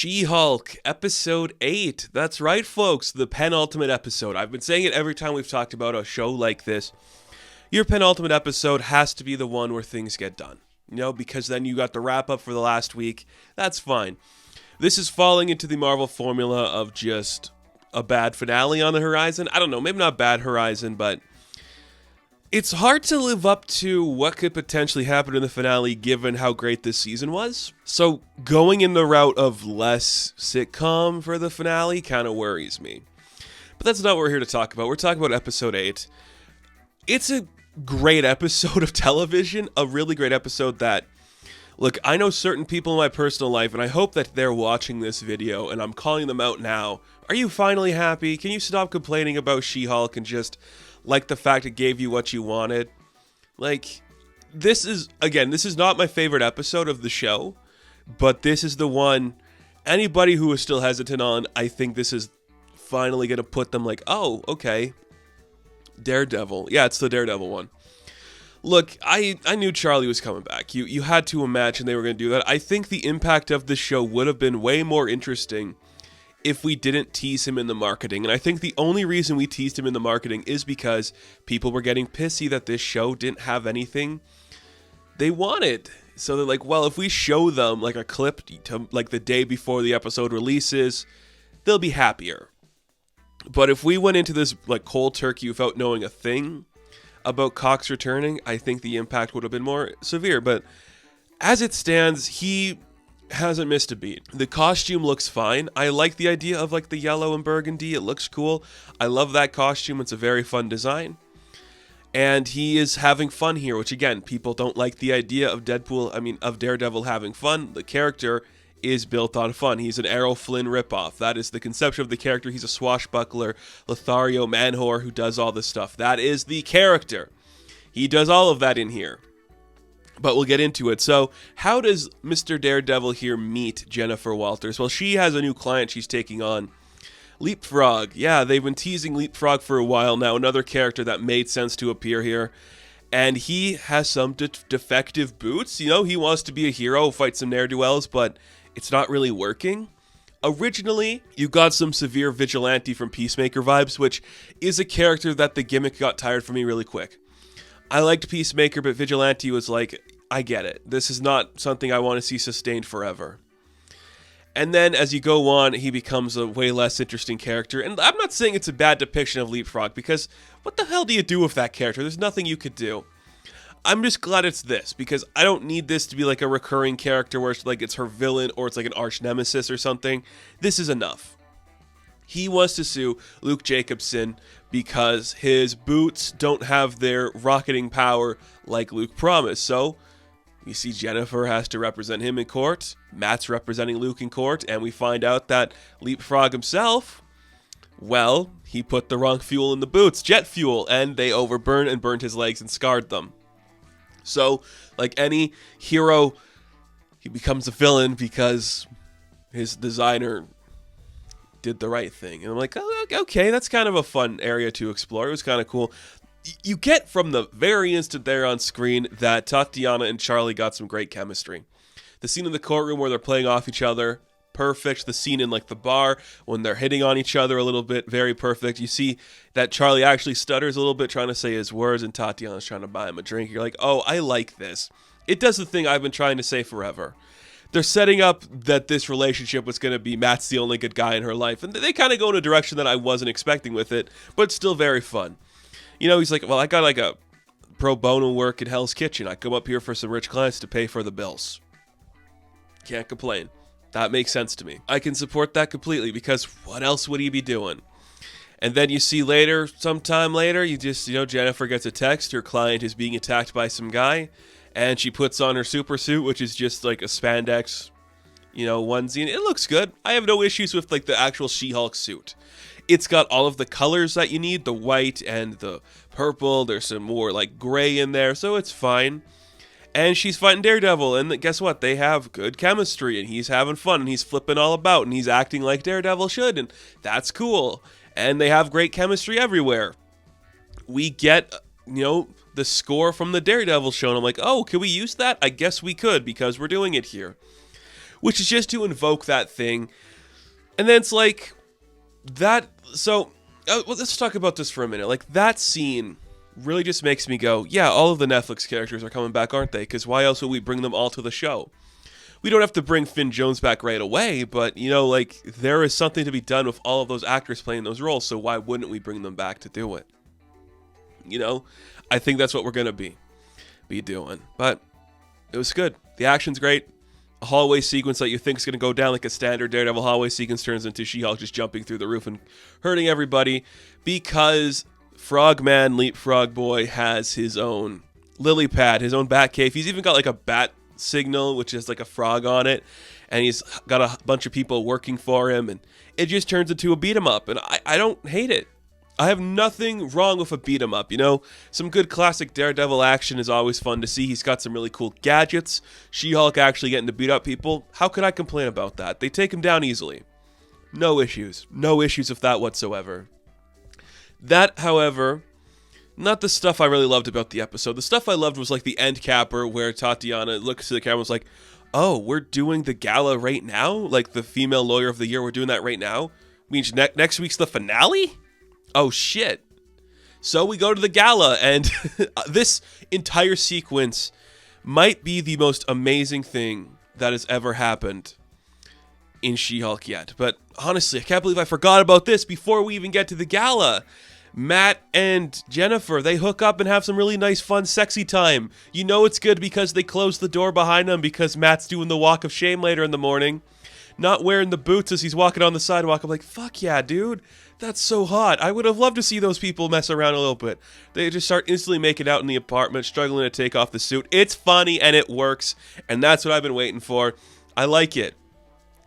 She-Hulk, Episode 8. That's right, folks, the penultimate episode. I've been saying it every time we've talked about a show like this. Your penultimate episode has to be the one where things get done. You know, because then you got the wrap-up for the last week. That's fine. This is falling into the Marvel formula of just a bad finale on the horizon. I don't know, maybe not bad horizon, but it's hard to live up to what could potentially happen in the finale given how great this season was. So going in the route of less sitcom for the finale kind of worries me. But that's not what we're here to talk about. We're talking about Episode 8. It's a great episode of television, a really great episode that, look, I know certain people in my personal life, and I hope that they're watching this video, and I'm calling them out now. Are you finally happy? Can you stop complaining about She-Hulk and just like the fact it gave you what you wanted? Like, this is not my favorite episode of the show, but this is the one anybody who is still hesitant on, I think this is finally going to put them like, oh, okay, Daredevil. Yeah, it's the Daredevil one. Look, I knew Charlie was coming back. You had to imagine they were going to do that. I think the impact of the show would have been way more interesting if we didn't tease him in the marketing. And I think the only reason we teased him in the marketing is because people were getting pissy that this show didn't have anything they wanted. So they're like, well, if we show them like a clip to, like the day before the episode releases, they'll be happier. But if we went into this like cold turkey without knowing a thing about Cox returning, I think the impact would have been more severe. But as it stands, he hasn't missed a beat. The costume looks fine. I like the idea of like the yellow and burgundy. It looks cool. I love that costume. It's a very fun design. And he is having fun here, which again, people don't like the idea of of Daredevil having fun. The character is built on fun. He's an Errol Flynn ripoff. That is the conception of the character. He's a swashbuckler, Lothario man-whore who does all this stuff. That is the character. He does all of that in here. But we'll get into it. So, how does Mr. Daredevil here meet Jennifer Walters? Well, she has a new client she's taking on. Leapfrog. Yeah, they've been teasing Leapfrog for a while now. Another character that made sense to appear here. And he has some defective boots. You know, he wants to be a hero, fight some ne'er-do-wells, but it's not really working. Originally, you got some severe Vigilante from Peacemaker vibes, which is a character that the gimmick got tired for me really quick. I liked Peacemaker, but Vigilante was like, I get it. This is not something I want to see sustained forever. And then as you go on, he becomes a way less interesting character. And I'm not saying it's a bad depiction of Leapfrog, because what the hell do you do with that character? There's nothing you could do. I'm just glad it's this, because I don't need this to be like a recurring character where it's like it's her villain or it's like an arch nemesis or something. This is enough. He wants to sue Luke Jacobson because his boots don't have their rocketing power like Luke promised. So you see Jennifer has to represent him in court. Matt's representing Luke in court. And we find out that Leapfrog himself, well, he put the wrong fuel in the boots, jet fuel, and they overburned and burned his legs and scarred them. So, like any hero, he becomes a villain because his designer did the right thing. And I'm like, oh, okay, that's kind of a fun area to explore. It was kind of cool. You get from the very instant there on screen that Tatiana and Charlie got some great chemistry. The scene in the courtroom where they're playing off each other, perfect. The scene in like the bar when they're hitting on each other a little bit, very perfect. You see that Charlie actually stutters a little bit trying to say his words, and Tatiana's trying to buy him a drink. You're like, oh, I like this. It does the thing I've been trying to say forever. They're setting up that this relationship was going to be Matt's the only good guy in her life. And they kind of go in a direction that I wasn't expecting with it, but it's still very fun. You know, he's like, well, I got like a pro bono work in Hell's Kitchen. I come up here for some rich clients to pay for the bills. Can't complain. That makes sense to me. I can support that completely because what else would he be doing? And then you see later, sometime later, Jennifer gets a text. Her client is being attacked by some guy. And she puts on her super suit, which is just like a spandex, onesie. And it looks good. I have no issues with like the actual She-Hulk suit. It's got all of the colors that you need, the white and the purple. There's some more like gray in there, so it's fine. And she's fighting Daredevil, and guess what? They have good chemistry, and he's having fun, and he's flipping all about, and he's acting like Daredevil should, and that's cool. And they have great chemistry everywhere. We get, the score from the Daredevil show, and I'm like, oh, can we use that? I guess we could, because we're doing it here. which is just to invoke that thing. And then it's like, that, so, well, let's talk about this for a minute. Like, that scene really just makes me go, yeah, all of the Netflix characters are coming back, aren't they? Because why else would we bring them all to the show? We don't have to bring Finn Jones back right away, but, you know, like, there is something to be done with all of those actors playing those roles, so why wouldn't we bring them back to do it? You know, I think that's what we're going to be doing. But it was good. The action's great. A hallway sequence that you think is going to go down like a standard Daredevil hallway sequence turns into She-Hulk just jumping through the roof and hurting everybody because Frogman Leapfrog Boy has his own lily pad, his own bat cave. He's even got like a bat signal, which is like a frog on it, and he's got a bunch of people working for him, and it just turns into a beat 'em up, and I don't hate it. I have nothing wrong with a beat 'em up, you know? Some good classic Daredevil action is always fun to see. He's got some really cool gadgets. She-Hulk actually getting to beat up people. How could I complain about that? They take him down easily. No issues. No issues with that whatsoever. That, however, not the stuff I really loved about the episode. The stuff I loved was like the end capper where Tatiana looks to the camera and was like, oh, we're doing the gala right now? Like the female lawyer of the year, we're doing that right now? Means next week's the finale? Oh, shit. So we go to the gala, and this entire sequence might be the most amazing thing that has ever happened in She-Hulk yet. But honestly, I can't believe I forgot about this before we even get to the gala. Matt and Jennifer, they hook up and have some really nice, fun, sexy time. You know it's good because they close the door behind them because Matt's doing the walk of shame later in the morning. Not wearing the boots as he's walking on the sidewalk. I'm like, fuck yeah, dude. That's so hot. I would have loved to see those people mess around a little bit. They just start instantly making out in the apartment, struggling to take off the suit. It's funny and it works, and that's what I've been waiting for. I like it.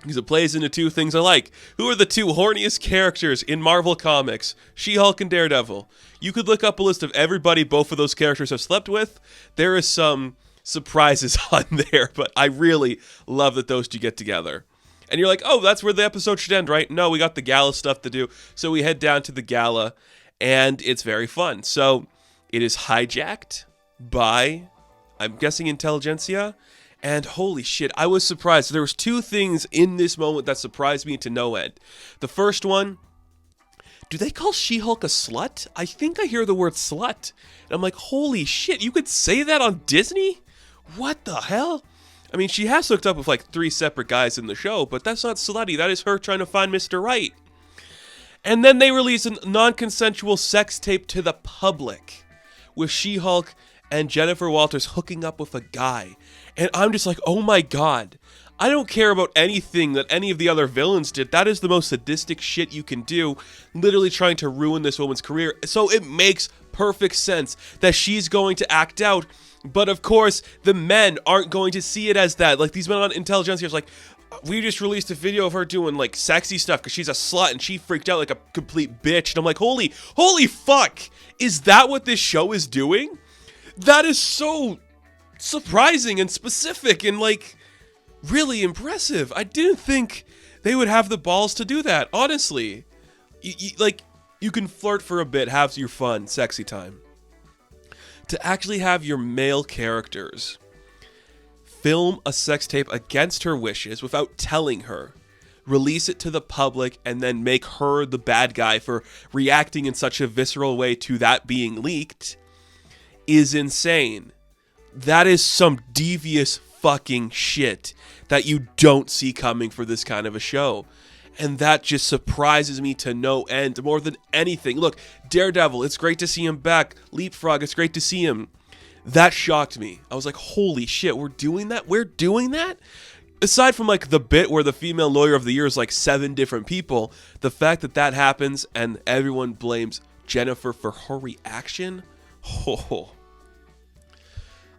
Because it plays into two things I like. Who are the two horniest characters in Marvel Comics? She-Hulk and Daredevil. You could look up a list of everybody both of those characters have slept with. There is some surprises on there, but I really love that those two get together. And you're like, oh, that's where the episode should end, right? No, we got the gala stuff to do. So we head down to the gala, and it's very fun. So it is hijacked by, I'm guessing, Intelligentsia. And holy shit, I was surprised. There was two things in this moment that surprised me to no end. The first one, do they call She-Hulk a slut? I think I hear the word slut. And I'm like, holy shit, you could say that on Disney? What the hell? I mean, she has hooked up with like 3 separate guys in the show, but that's not slutty. That is her trying to find Mr. Right. And then they release a non-consensual sex tape to the public with She-Hulk and Jennifer Walters hooking up with a guy. And I'm just like, oh my god. I don't care about anything that any of the other villains did. That is the most sadistic shit you can do, literally trying to ruin this woman's career. So it makes perfect sense that she's going to act out. But of course, the men aren't going to see it as that. Like, these men on Intelligentsia are like, we just released a video of her doing, like, sexy stuff because she's a slut and she freaked out like a complete bitch. And I'm like, holy fuck. Is that what this show is doing? That is so surprising and specific and, like, really impressive. I didn't think they would have the balls to do that, honestly. You can flirt for a bit, have your fun, sexy time. To actually have your male characters film a sex tape against her wishes without telling her, release it to the public, and then make her the bad guy for reacting in such a visceral way to that being leaked is insane. That is some devious fucking shit that you don't see coming for this kind of a show. And that just surprises me to no end more than anything. Look, Daredevil, it's great to see him back. Leapfrog, it's great to see him. That shocked me. I was like, holy shit, we're doing that? We're doing that? Aside from like the bit where the female lawyer of the year is like 7 different people, the fact that that happens and everyone blames Jennifer for her reaction,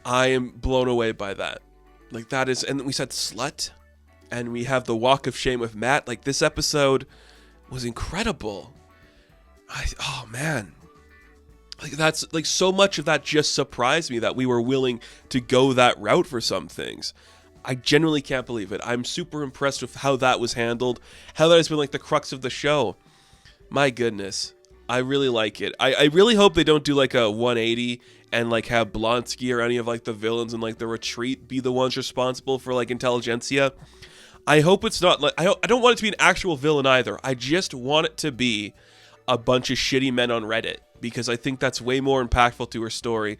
I am blown away by that. Like that is, and we said slut. And we have the walk of shame with Matt. Like, this episode was incredible. Oh, man. Like, that's, like, so much of that just surprised me that we were willing to go that route for some things. I genuinely can't believe it. I'm super impressed with how that was handled. How that has been, like, the crux of the show. My goodness. I really like it. I really hope they don't do, like, a 180 and, like, have Blonsky or any of, like, the villains in, like, the retreat be the ones responsible for, like, Intelligentsia. I hope it's not like I don't want it to be an actual villain either. I just want it to be a bunch of shitty men on Reddit, because I think that's way more impactful to her story.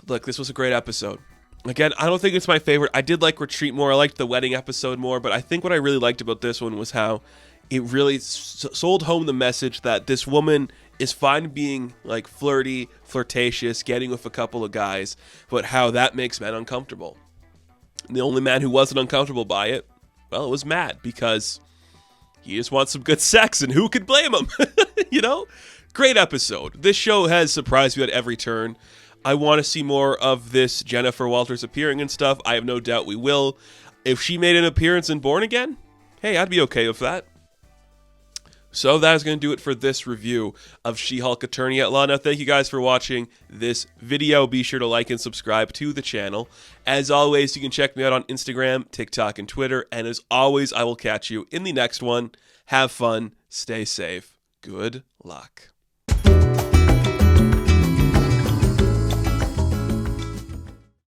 Look, this was a great episode. Again, I don't think it's my favorite. I did like Retreat more. I liked the wedding episode more, but I think what I really liked about this one was how it really sold home the message that this woman is fine being like flirty, flirtatious, getting with a couple of guys, but how that makes men uncomfortable. And the only man who wasn't uncomfortable by it, well, it was Matt, because he just wants some good sex, and who could blame him? You know? Great episode. This show has surprised me at every turn. I want to see more of this Jennifer Walters appearing and stuff. I have no doubt we will. If she made an appearance in Born Again, hey, I'd be okay with that. So that is going to do it for this review of She-Hulk Attorney at Law. Now, thank you guys for watching this video. Be sure to like and subscribe to the channel. As always, you can check me out on Instagram, TikTok, and Twitter. And as always, I will catch you in the next one. Have fun. Stay safe. Good luck.